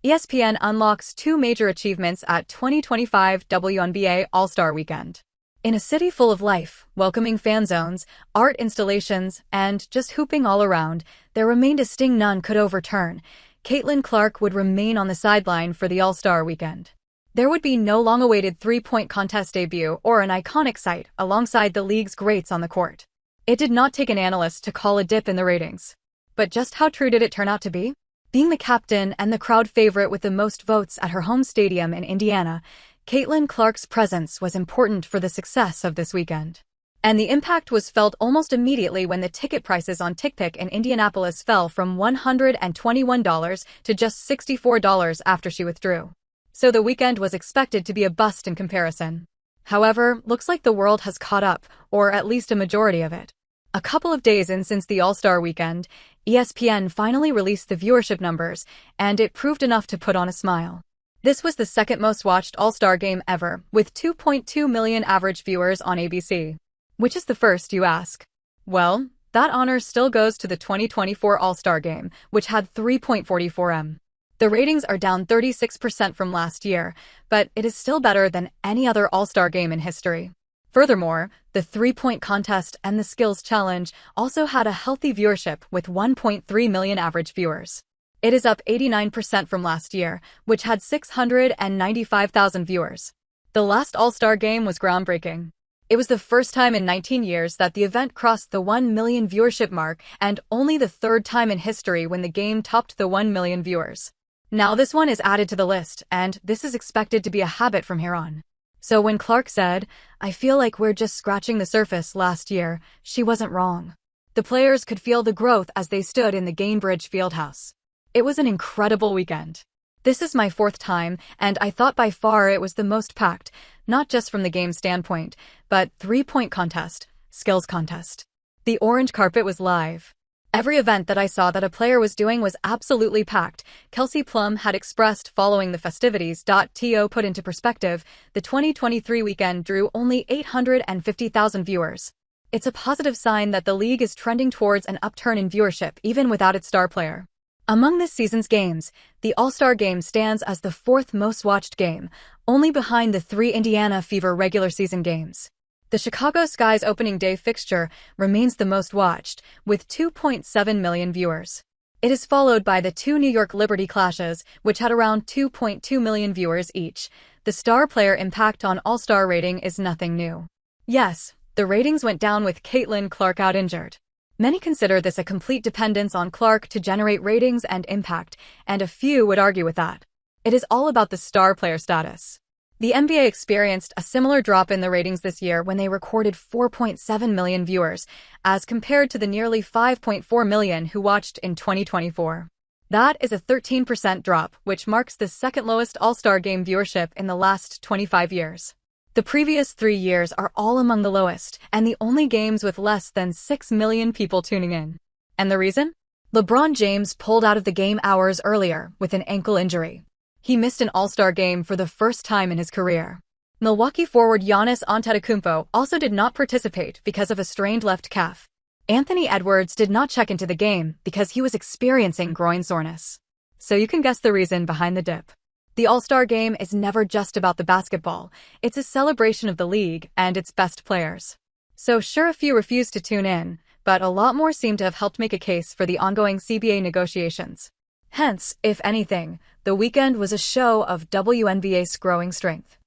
ESPN unlocks two major achievements at 2025 WNBA All-Star Weekend. In a city full of life, welcoming fan zones, art installations, and just hooping all around, there remained a sting none could overturn. Caitlin Clark would remain on the sideline for the All-Star Weekend. There would be no long-awaited three-point contest debut or an iconic sight alongside the league's greats on the court. It did not take an analyst to call a dip in the ratings. But just how true did it turn out to be? Being the captain and the crowd favorite with the most votes at her home stadium in Indiana, Caitlin Clark's presence was important for the success of this weekend. And the impact was felt almost immediately when the ticket prices on TickPick in Indianapolis fell from $121 to just $64 after she withdrew. So the weekend was expected to be a bust in comparison. However, looks like the world has caught up, or at least a majority of it. A couple of days in since the All-Star Weekend, ESPN finally released the viewership numbers, and it proved enough to put on a smile. This was the second most watched All-Star game ever, with 2.2 million average viewers on ABC. Which is the first, you ask? Well, that honor still goes to the 2024 All-Star game, which had 3.44 M. The ratings are down 36% from last year, but it is still better than any other All-Star game in history. Furthermore, the three-point contest and the skills challenge also had a healthy viewership with 1.3 million average viewers. It is up 89% from last year, which had 695,000 viewers. The last All-Star game was groundbreaking. It was the first time in 19 years that the event crossed the 1 million viewership mark and only the third time in history when the game topped the 1 million viewers. Now this one is added to the list, and this is expected to be a habit from here on. So when Clark said, "I feel like we're just scratching the surface" last year, she wasn't wrong. The players could feel the growth as they stood in the Gainbridge Fieldhouse. It was an incredible weekend. This is my fourth time, and I thought by far it was the most packed, not just from the game standpoint, but three-point contest, skills contest. The orange carpet was live. Every event that I saw that a player was doing was absolutely packed. Kelsey Plum had expressed following the festivities. To put into perspective, the 2023 weekend drew only 850,000 viewers. It's a positive sign that the league is trending towards an upturn in viewership even without its star player. Among this season's games, the All-Star Game stands as the fourth most watched game, only behind the three Indiana Fever regular season games. The Chicago Sky's opening day fixture remains the most watched, with 2.7 million viewers. It is followed by the two New York Liberty clashes, which had around 2.2 million viewers each. The star player impact on All-Star rating is nothing new. Yes, the ratings went down with Caitlin Clark out injured. Many consider this a complete dependence on Clark to generate ratings and impact, and a few would argue with that. It is all about the star player status. The NBA experienced a similar drop in the ratings this year when they recorded 4.7 million viewers, as compared to the nearly 5.4 million who watched in 2024. That is a 13% drop, which marks the second lowest All-Star Game viewership in the last 25 years. The previous 3 years are all among the lowest, and the only games with less than 6 million people tuning in. And the reason? LeBron James pulled out of the game hours earlier with an ankle injury. He missed an All-Star game for the first time in his career. Milwaukee forward Giannis Antetokounmpo also did not participate because of a strained left calf. Anthony Edwards did not check into the game because he was experiencing groin soreness. So you can guess the reason behind the dip. The All-Star Game is never just about the basketball. It's a celebration of the league and its best players. So sure, a few refused to tune in, but a lot more seem to have helped make a case for the ongoing CBA negotiations. Hence, if anything, the weekend was a show of WNBA's growing strength.